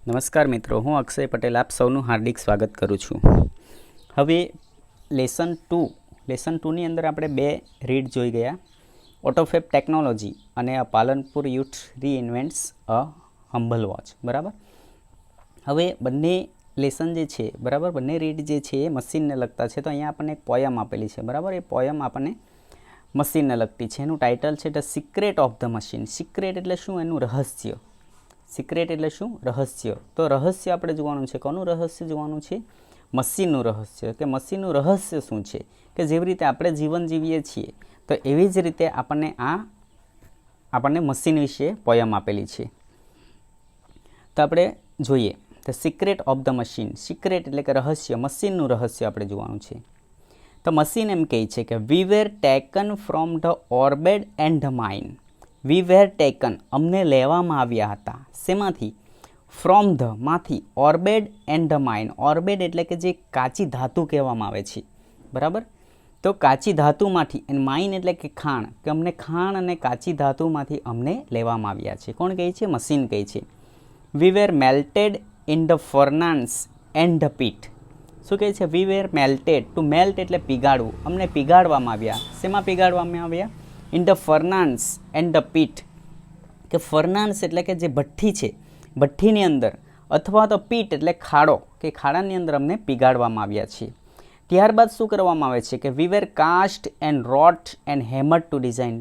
નમસ્કાર મિત્રો, હું અક્ષય પટેલ આપ સૌનું હાર્દિક સ્વાગત કરું છું. હવે લેસન ટુની અંદર આપણે બે રીડ જોઈ ગયા, ઓટોફેબ ટેકનોલોજી અને Palanpur youth reinvents a humble watch. બરાબર, હવે બંને લેસન જે છે, બરાબર, બંને રીડ જે છે એ મશીનને લગતા છે. તો અહીંયા આપણને એક પોયમ આપેલી છે. બરાબર, એ પોયમ આપણને મશીનને લગતી છે. એનું ટાઇટલ છે the secret of the machine. Secret એટલે શું? એનું રહસ્ય. સિક્રેટ એટલે શું? રહસ્ય. તો રહસ્ય આપણે જોવાનું છે. કોનું રહસ્ય જોવાનું છે? મશીનનું રહસ્ય. કે મશીનનું રહસ્ય શું છે? કે જેવી રીતે આપણે જીવન જીવીએ છીએ, તો એવી જ રીતે આપણને મશીન વિશે પોયમ આપેલી છે. તો આપણે જોઈએ the secret of the machine. Secret એટલે કે રહસ્ય, મશીનનું રહસ્ય આપણે જોવાનું છે. તો મશીન એમ કહે છે કે we were taken from the ore bed and the mine. We were taken, અમને લેવામાં આવ્યા હતા. શેમાંથી? ફ્રોમ ધ, માંથી, ore bed and the mine. Ore bed એટલે કે જે કાચી ધાતુ કહેવામાં આવે છે. બરાબર, તો કાચી ધાતુમાંથી, અને માઇન એટલે કે ખાણ, કે અમને ખાણ અને કાચી ધાતુમાંથી અમને લેવામાં આવ્યા છે. કોણ કહે છે? મશીન કહે છે. We were melted in the furnace and the pit. શું કહે છે? We were melted. To melt એટલે પીગાળવું. અમને પીગાળવામાં આવ્યા. શેમાં પીગાળવામાં આવ્યા? In the furnace and the pit. કે ફર્નાન્સ એટલે કે જે ભઠ્ઠી છે, ભઠ્ઠીની અંદર, અથવા તો પીટ એટલે ખાડો, કે ખાડાની અંદર અમને પીગાળવામાં આવ્યા છે. ત્યારબાદ શું કરવામાં આવે છે? કે we were cast and wrought and hammered to design.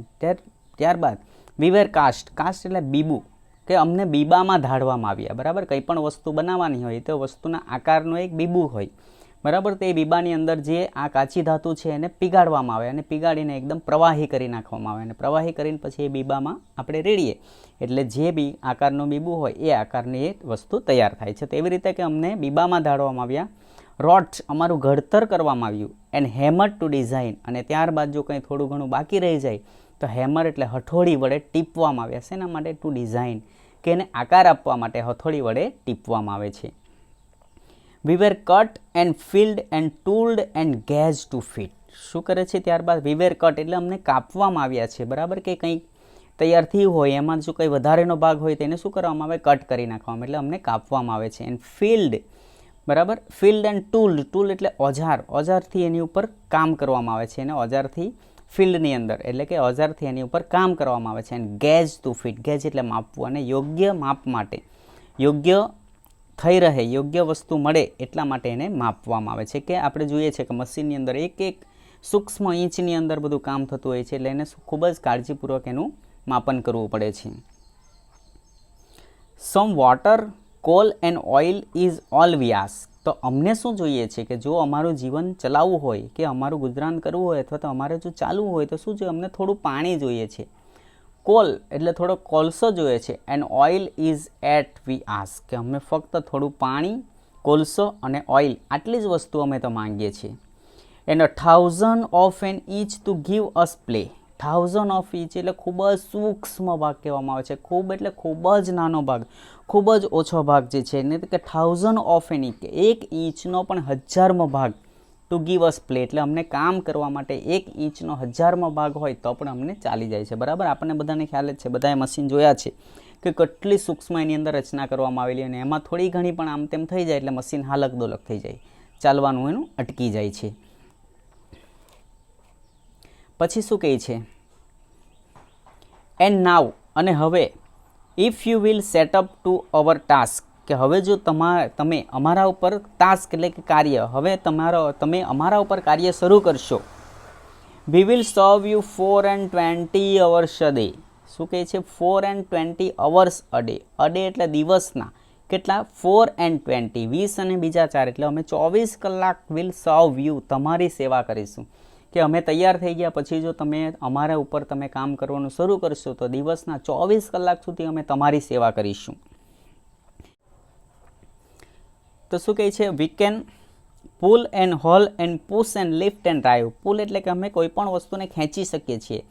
ત્યારબાદ વી વેર કાસ્ટ. કાસ્ટ એટલે બીબું, કે અમને બીબામાં ધાડવામાં આવ્યા. બરાબર, કંઈ પણ વસ્તુ બનાવવાની હોય તો વસ્તુના આકારનું એક બીબું હોય. બરાબર, તે બીબાની અંદર જે આ કાચી ધાતુ છે એને પીગાળવામાં આવે, અને પીગાળીને એકદમ પ્રવાહી કરી નાખવામાં આવે, અને પ્રવાહી કરીને પછી એ બીબામાં આપણે રેડીએ એટલે જે બી આકારનું બીબું હોય એ આકારની એ વસ્તુ તૈયાર થાય છે. તેવી રીતે કે અમને બીબામાં ધાડવામાં આવ્યા, રોટ અમારું ઘડતર કરવામાં આવ્યું, એન્ડ હેમર ટુ ડિઝાઇન, અને ત્યારબાદ જો કંઈ થોડું ઘણું બાકી રહી જાય તો હેમર એટલે હથોડી વડે ટીપવામાં આવ્યા. શેના માટે? ટુ ડિઝાઇન, કે એને આકાર આપવા માટે હથોડી વડે ટીપવામાં આવે છે. We were cut and filed and tooled and gauge to fit. શું કરે છે? ત્યારબાદ વી વેર કટ એટલે અમને કાપવામાં આવ્યા છે. બરાબર, કે કંઈક તૈયાર થયું હોય એમાં જો કંઈ વધારેનો ભાગ હોય તેને શું કરવામાં આવે? કટ કરી નાખવામાં, એટલે અમને કાપવામાં આવે છે. એન્ડ ફિલ્ડ, બરાબર, ફિલ્ડ એન્ડ ટૂલ્ડ. ટૂલ એટલે ઓજાર, ઓજારથી એની ઉપર કામ કરવામાં આવે છે. એને ઓજારથી ફિલ્ડની અંદર એટલે કે ઓજારથી એની ઉપર કામ કરવામાં આવે છે. And gauge to fit. Gauge એટલે માપવું, અને યોગ્ય માપ માટે, યોગ્ય થઈ રહે, યોગ્ય વસ્તુ મળે એટલા માટે એને માપવામાં આવે છે. કે આપણે જોઈએ છે કે મશીનની અંદર એક એક સૂક્ષ્મ ઇંચની અંદર બધું કામ થતું હોય છે, એટલે એને ખૂબ જ કાળજીપૂર્વક એનું માપન કરવું પડે છે. Some water, coal and oil is all V ask. તો અમને શું જોઈએ છે? કે જો અમારું જીવન ચલાવવું હોય, કે અમારું ગુજરાન કરવું હોય, અથવા તો અમારે જો ચાલવું હોય તો શું જોઈએ? અમને થોડું પાણી જોઈએ છે. કોલ એટલે થોડો કોલસો જોઈએ છે. And oil is at we ask, કે અમે ફક્ત થોડું પાણી, કોલસો અને ઓઇલ, આટલી જ વસ્તુ અમે તો માંગીએ છીએ. And 1000 of an each to give us play. 1000 of each એટલે ખૂબ જ સૂક્ષ્મ ભાગ કહેવામાં આવે છે. ખૂબ એટલે ખૂબ જ નાનો ભાગ, ખૂબ જ ઓછો ભાગ જે છે એને કે 1000 ઓફ એન ઈચ, એક ઇંચનો પણ 1000મો ભાગ. ટુ ગીવ અસ પ્લે એટલે અમને કામ કરવા માટે 1 ઇંચનો 1000મો ભાગ હોય તો પણ અમને ચાલી જાય છે. બરાબર, આપણને બધાને ખ્યાલ જ છે, બધાએ મશીન જોયા છે કે કેટલી સૂક્ષ્મ એની અંદર રચના કરવામાં આવેલી, અને એમાં થોડી ઘણી પણ આમ તેમ થઈ જાય એટલે મશીન હાલક દોલક થઈ જાય, ચાલવાનું એનું અટકી જાય છે. પછી શું કહે છે? એન્ડ નાવ, અને હવે, if you will set up to our task, કે હવે જો તમે અમારા ઉપર ટાસ્ક એટલે કે કાર્ય, હવે તમે અમારા ઉપર કાર્ય શરૂ કરશો. We will serve you 420 hours a day. શું કહે છે? 420 hours a day. A day એટલે દિવસના કેટલા? 420, 20 અને બીજા 4 એટલે અમે 24 કલાક વિલ સર્વ યુ, તમારી સેવા કરીશું. કે અમે તૈયાર થઈ ગયા પછી જો તમે અમારા ઉપર તમે કામ કરવાનું શરૂ કરશો તો દિવસના 24 કલાક સુધી અમે તમારી સેવા કરીશું. તો શું કહે છે? We can pull and haul and push and lift and drive. Pull એટલે કે અમે કોઈ પણ વસ્તુને ખેંચી શકીએ છીએ.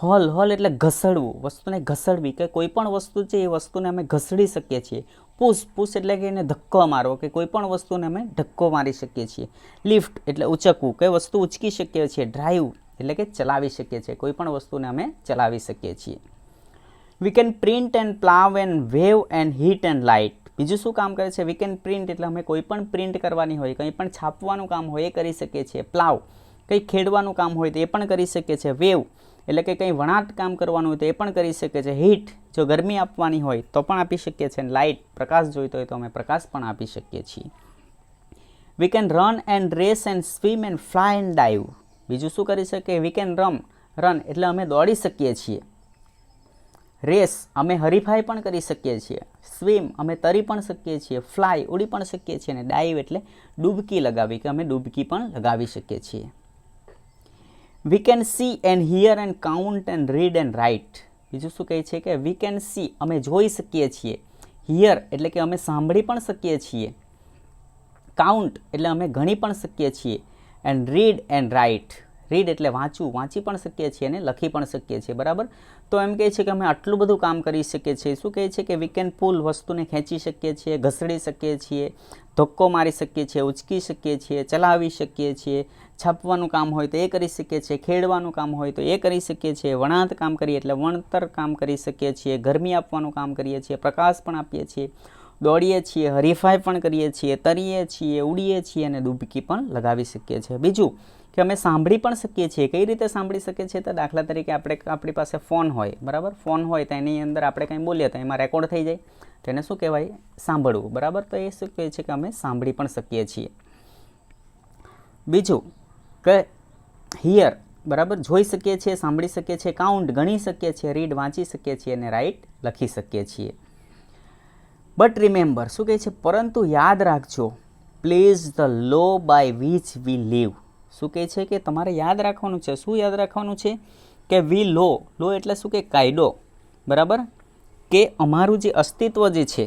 હોલ, હોલ એટલે ઘસડવું, વસ્તુને ઘસડવી, કે કોઈ પણ વસ્તુ છે એ વસ્તુને અમે ઘસડી શકીએ છીએ. પુશ, પુશ એટલે કે એને ધક્કો મારવો, કે કોઈ પણ વસ્તુને અમે ધક્કો મારી શકીએ છીએ. લિફ્ટ એટલે ઉચકવું, કે વસ્તુ ઉચકી શકીએ છીએ. ડ્રાઈવ એટલે કે ચલાવી શકીએ છીએ, કોઈ પણ વસ્તુને અમે ચલાવી શકીએ છીએ. We can print and plough and wave and heat and light. બીજું શું કામ કરે છે? વી કેન પ્રિન્ટ એટલે અમે કોઈ પણ પ્રિન્ટ કરવાની હોય, કંઈ પણ છાપવાનું કામ હોય એ કરી શકીએ છીએ. પ્લાવ કંઈ ખેડવાનું કામ હોય તો એ પણ કરી શકીએ છીએ. વેવ એટલે કે કંઈ વણાટ કામ કરવાનું હોય તો એ પણ કરી શકીએ છીએ. હીટ જો ગરમી આપવાની હોય તો પણ આપી શકીએ છીએ. લાઇટ પ્રકાશ જોઈતો હોય તો અમે પ્રકાશ પણ આપી શકીએ છીએ. We can run and race and swim and fly and dive. બીજું શું કરી શકીએ? વી કેન રન એટલે અમે દોડી શકીએ છીએ. રેસ અમે હરીફાઈ પણ કરી શકીએ છીએ. સ્વિમ અમે તરી પણ શકીએ છીએ. ફ્લાય ઉડી પણ શકીએ છીએ. અને ડાઇવ એટલે ડૂબકી લગાવી કે અમે ડૂબકી પણ લગાવી શકીએ છીએ. We can see and here and count and read and write. બીજું શું કહે છે કે વી કેન સી અમે જોઈ શકીએ છીએ. હિયર એટલે કે અમે સાંભળી પણ શકીએ છીએ. કાઉન્ટ એટલે અમે ગણી પણ શકીએ છીએ. And read and write read એટલે વાંચી પણ શકીએ છીએ અને લખી પણ શકીએ છીએ. બરાબર, તો એમ કહે છે કે અમે આટલું બધું કામ કરી શકીએ છીએ. શું કહે છે કે વી કેન પુલ વસ્તુને ખેંચી શકીએ છીએ, ઘસડી શકીએ છીએ, ધક્કો મારી શકીએ છીએ, ઉચકી શકીએ છીએ, ચલાવી શકીએ છીએ. છાપવાનું કામ હોય તો એ કરી શકીએ છીએ. ખેડવાનું કામ હોય તો એ કરી શકીએ છીએ. વણાટ કામ કરીએ એટલે વણતર કામ કરી શકીએ છીએ. ગરમી આપવાનું કામ કરીએ છીએ. પ્રકાશ પણ આપીએ છીએ. દોડીએ છીએ, હરીફાઈ પણ કરીએ છીએ, તરીએ છીએ, ઉડીએ છીએ અને ડૂબકી પણ લગાવી શકીએ છીએ. બીજું કે અમે સાંભળી પણ શકીએ છીએ. કઈ રીતે સાંભળી શકીએ છીએ? તો દાખલા તરીકે આપણી પાસે ફોન હોય, બરાબર, ફોન હોય તો એની અંદર આપણે કંઈ બોલીએ તો એમાં રેકોર્ડ થઈ જાય, તો એને શું કહેવાય? સાંભળવું. બરાબર, તો એ શું કહે છે કે અમે સાંભળી પણ શકીએ છીએ. બીજું કે હિયર, બરાબર, જોઈ શકીએ છીએ, સાંભળી શકીએ છીએ. કાઉન્ટ ગણી શકીએ છીએ. રીડ વાંચી શકીએ છીએ અને રાઇટ લખી શકીએ છીએ. બટ રિમેમ્બર, શું કહે છે? પરંતુ યાદ રાખજો, please the law by which we live. શું કહે છે કે તમારે યાદ રાખવાનું છે. શું યાદ રાખવાનું છે? કે વી લો એટલે શું કે કાયદો. બરાબર, કે અમારું જે અસ્તિત્વ જે છે,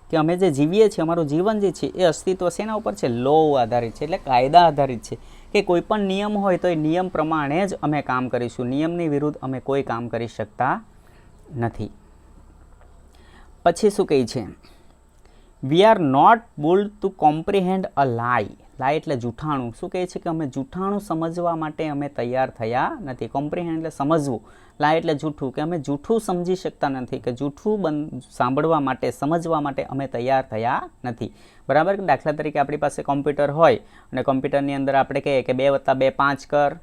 કે અમે જે જીવીએ છીએ, અમારું જીવન જે છે એ અસ્તિત્વ શેના ઉપર છે? લો આધારિત છે, એટલે કાયદા આધારિત છે. કે કોઈ પણ નિયમ હોય તો એ નિયમ પ્રમાણે જ અમે કામ કરીશું. નિયમની વિરુદ્ધ અમે કોઈ કામ કરી શકતા નથી. પછી શું કહે છે? We are not built to comprehend a lie. Lie એટલે જૂઠાણું. શું કહે છે કે અમે જૂઠાણું સમજવા માટે અમે તૈયાર થયા નથી. કોમ્પ્રિહેન્ડ એટલે સમજવું. લાય એટલે જૂઠું, કે અમે જૂઠું સમજી શકતા નથી, કે જૂઠું સાંભળવા માટે, સમજવા માટે અમે તૈયાર થયા નથી. બરાબર, દાખલા તરીકે આપણી પાસે કોમ્પ્યુટર હોય અને કોમ્પ્યુટરની અંદર આપણે કહીએ કે 2 + 2 5 કર,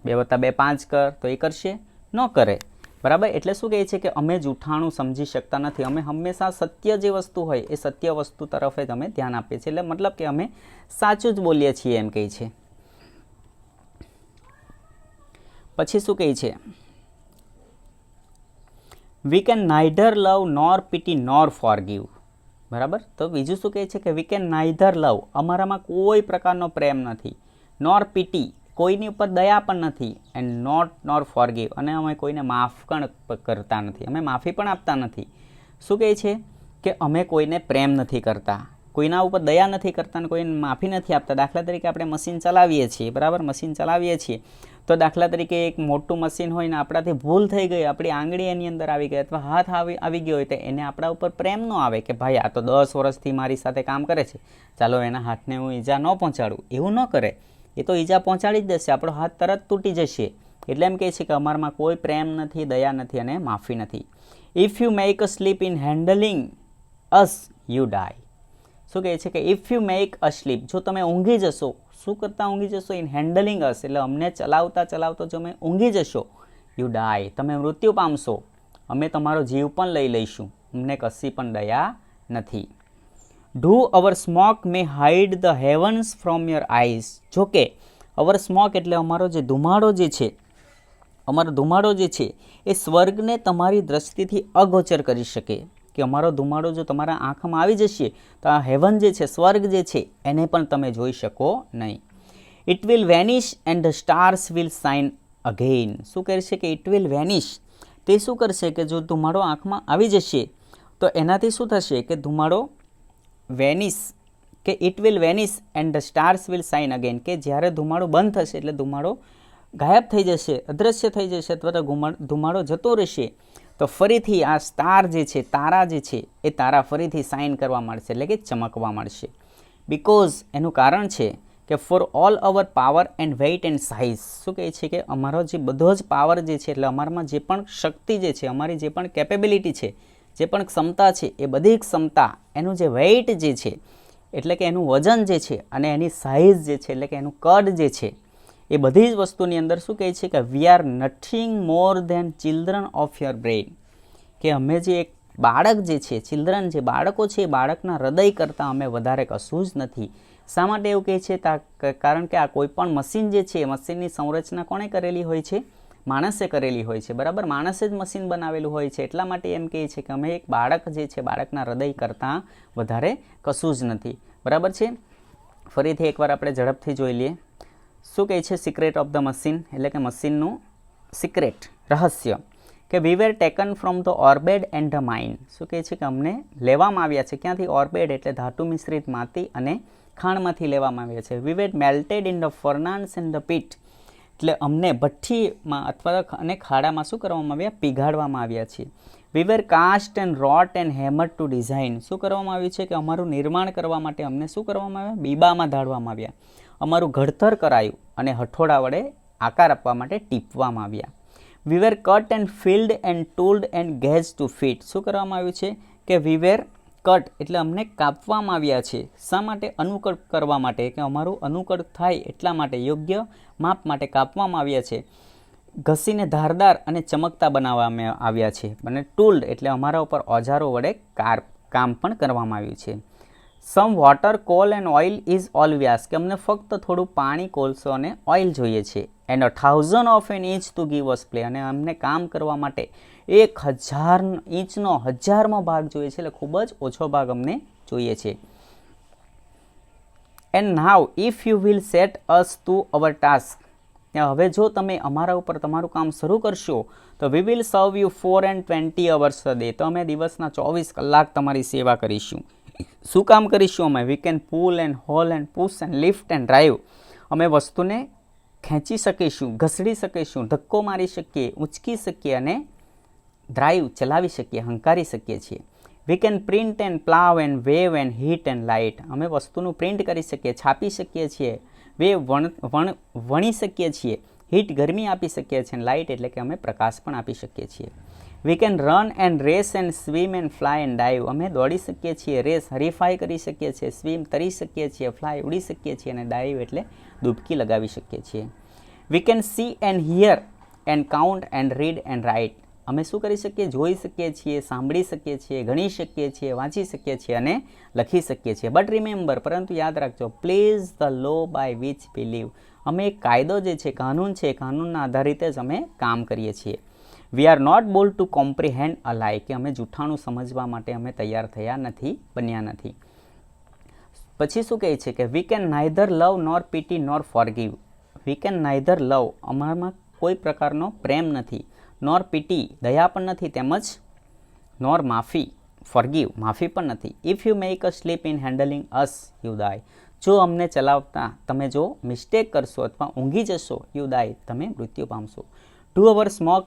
2 + 2 5 કર, તો એ કરશે? ન કરે. બરાબર, એટલે શું કહે છે કે અમે જૂઠાણું સમજી શકતા નથી. અમે હંમેશા સત્ય જે વસ્તુ હોય એ સત્ય વસ્તુ તરફ જ અમે ધ્યાન આપીએ છીએ. એટલે મતલબ કે અમે સાચું જ બોલીએ છીએ એમ કહે છે. પછી શું કહે છે? We can neither love nor pity nor forgive. બરાબર, તો બીજું શું કહે છે કે વી કેન નાઇધર લવ, અમારામાં કોઈ પ્રકારનો પ્રેમ નથી. નોર પીટી કોઈની ઉપર દયા પણ નથી. એન્ડ નોર ફોરગીવ અને અમે કોઈને માફ પણ કરતા નથી. અમે માફી પણ આપતા નથી. શું કહે છે કે અમે કોઈને પ્રેમ નથી કરતા, કોઈના ઉપર દયા નથી કરતા અને કોઈને માફી નથી આપતા. દાખલા તરીકે આપણે મશીન ચલાવીએ છીએ. બરાબર, મશીન ચલાવીએ છીએ તો દાખલા તરીકે એક મોટું મશીન હોય ને આપણાથી ભૂલ થઈ ગઈ, આપણી આંગળી એની અંદર આવી ગઈ અથવા હાથ આવી ગયો હોય તો એને આપણા ઉપર પ્રેમ ન આવે કે ભાઈ આ તો 10 વર્ષથી મારી સાથે કામ કરે છે, ચાલો એના હાથને હું ઈજા ન પહોંચાડું. એવું ન કરે. એ તો ઈજા પહોંચાડી જ દેશે, આપણો હાથ તરત તૂટી જશે. એટલે એમ કહે છે કે અમારામાં કોઈ પ્રેમ નથી, દયા નથી અને માફી નથી. If you make a slip in handling us you die. શું કહે છે કે if you make a slip, જો તમે ઊંઘી જશો, શું કરતા ઊંઘી જશો? ઇન હેન્ડલિંગ અસ એટલે અમને ચલાવતા જો અમે ઊંઘી જશો, યુ ડાય તમે મૃત્યુ પામશો. અમે તમારો જીવ પણ લઈ લઈશું. અમને કશી પણ દયા નથી. Though our smoke may hide the heavens from your eyes. જોકે અવર સ્મોક એટલે અમારો જે ધુમાડો જે છે, અમારો ધુમાડો જે છે એ સ્વર્ગને તમારી દ્રષ્ટિથી અગોચર કરી શકે. કે અમારો ધુમાડો જો તમારા આંખમાં આવી જશે તો આ હેવન જે છે, સ્વર્ગ જે છે એને પણ તમે જોઈ શકો નહીં. It will vanish and the stars will shine again. શું કરશે કે ઇટ વિલ વેનિશ, તે શું કરશે કે જો ધુમાડો આંખમાં આવી જશે તો એનાથી શું થશે કે ધુમાડો વેનિશ, કે it will vanish and the stars will shine again, કે જ્યારે ધુમાડો બંધ થશે એટલે ધુમાડો ગાયબ થઈ જશે, અદૃશ્ય થઈ જશે અથવા તો ધુમાડો જતો રહેશે તો ફરીથી આ સ્ટાર જે છે, તારા જે છે એ તારા ફરીથી શાઇન કરવા મળશે, એટલે કે ચમકવા મળશે. બિકોઝ એનું કારણ છે કે for all our power and weight and size. શું કહે છે કે અમારો જે બધો જ પાવર જે છે એટલે અમારામાં જે પણ શક્તિ જે છે, અમારી જે પણ કેપેબિલિટી છે, જે પણ ક્ષમતા છે એ બધી ક્ષમતા એનું જે વેઇટ જે છે એટલે કે એનું વજન જે છે અને એની સાઇઝ જે છે એટલે કે એનું કદ જે છે એ બધી જ વસ્તુની અંદર શું કહે છે કે we are nothing more than children of your brain, કે અમે જે એક બાળક જે છે, ચિલ્ડ્રન જે બાળકો છે એ બાળકના હૃદય કરતાં અમે વધારે કશું જ નથી. શા માટે એવું કહે છે? કારણ કે આ કોઈ પણ મશીન જે છે એ મશીનની સંરચના કોણે કરેલી હોય છે? માણસે કરેલી હોય છે, બરાબર. માણસે જ મશીન બનાવેલું હોય છે, એટલા માટે એમ કહે છે કે અમે એક બાળક જે છે બાળકના હૃદય કરતાં વધારે કશું જ નથી, બરાબર છે. ફરીથી એકવાર આપણે ઝડપથી જોઈ લઈએ. શું કહે છે સિક્રેટ ઓફ ધ મશીન, એટલે કે મશીનનું સિક્રેટ, રહસ્ય, કે we were taken from the ore bed and the mine. શું કહે છે કે અમને લેવામાં આવ્યા છે, ક્યાંથી? ઓર્બેડ એટલે ધાતુ મિશ્રિત માટી અને ખાણમાંથી લેવામાં આવ્યા છે. We were melted in the furnace and the pit, એટલે અમને ભઠ્ઠીમાં અથવા અને ખાડામાં શું કરવામાં આવ્યા? પીગાડવામાં આવ્યા છે. We were cast and wrought and hammer to design. શું કરવામાં આવ્યું છે કે અમારું નિર્માણ કરવા માટે અમને શું કરવામાં આવ્યા? બીબામાં ધાડવામાં આવ્યા. અમારું ઘડતર કરાયું અને હથોડા વડે આકાર આપવા માટે ટીપવામાં આવ્યા. We were cut and filed and tooled and gauge to fit. શું કરવામાં આવ્યું છે કે વી વેર કટ એટલે અમને કાપવામાં આવ્યા છે. શા માટે? અનુકળ કરવા માટે, કે અમારું અનુકળ થાય એટલા માટે, યોગ્ય માપ માટે કાપવામાં આવ્યા છે. ઘસીને ધારદાર અને ચમકતા બનાવવામાં આવ્યા છે. અને ટૂલ્ડ એટલે અમારા ઉપર ઓજારો વડે કામ પણ કરવામાં આવ્યું છે. Some water, coal and oil is all we ask, કે અમને ફક્ત થોડું પાણી, કોલસો અને ઓઇલ જોઈએ છે. And 1000 of an inch to give us play, અને અમને કામ કરવા માટે 1000 ઇંચનો 1000મો ભાગ જોઈએ છે, એટલે ખૂબ જ ઓછો ભાગ અમને જોઈએ છે. And now if you will set us to our task, હવે જો તમે અમારા ઉપર તમારું કામ શરૂ કરશો તો we will serve you 4 and 20 hours a day, તો અમે દિવસના 24 કલાક તમારી સેવા કરીશું. શું કામ કરીશું અમે? We can pull and haul and push and lift and drive, અમે વસ્તુને ખેંચી શકીશું, ઘસડી શકીશું, ધક્કો મારી શકીએ, ઉંચકી શકીએ અને ડ્રાઈવ ચલાવી શકીએ, હંકારી શકીએ છીએ. We can print and plough and wave and heat and light, અમે વસ્તુનું પ્રિન્ટ કરી શકીએ, છાપી શકીએ છીએ, વેવ વણી શકીએ છીએ, હીટ ગરમી આપી શકીએ છીએ, લાઇટ એટલે કે અમે પ્રકાશ પણ આપી શકીએ છીએ. We can run and race and swim and fly and dive, અમે દોડી શકીએ છીએ, રેસ હરીફાઈ કરી શકીએ છીએ, સ્વિમ તરી શકીએ છીએ, ફ્લાય ઉડી શકીએ છીએ અને ડાઇવ એટલે ડૂબકી લગાવી શકીએ છીએ. We can see and here and count and read and write, અમે શું કરી શકીએ? જોઈ શકીએ છીએ, સાંભળી શકીએ છીએ, ગણી શકીએ છીએ, વાંચી શકીએ છીએ અને લખી શકીએ છીએ. બટ રિમેમ્બર, પરંતુ યાદ રાખજો, please the law by which we live, અમે એક કાયદો જે છે, કાનૂન છે, કાનૂનના આધારિત જ અમે કામ કરીએ છીએ. વી આર નોટ બોલ ટુ કોમ્પ્રિહેન્ડ અ લાય, કે અમે જૂઠાણું સમજવા માટે અમે તૈયાર થયા નથી, બન્યા નથી. પછી શું કહે છે કે we can neither love nor pity nor forgive, we can neither love, અમારામાં કોઈ પ્રકારનો પ્રેમ નથી, નોર પીટી દયા પણ નથી, તેમજ નોર માફી ફોરગીવ માફી પણ નથી. If you make a slip in handling us you die, જો અમને ચલાવતા તમે જો મિસ્ટેક કરશો અથવા ઊંઘી જશો યુ ડાય, તમે મૃત્યુ પામશો. 2 hours સ્મોક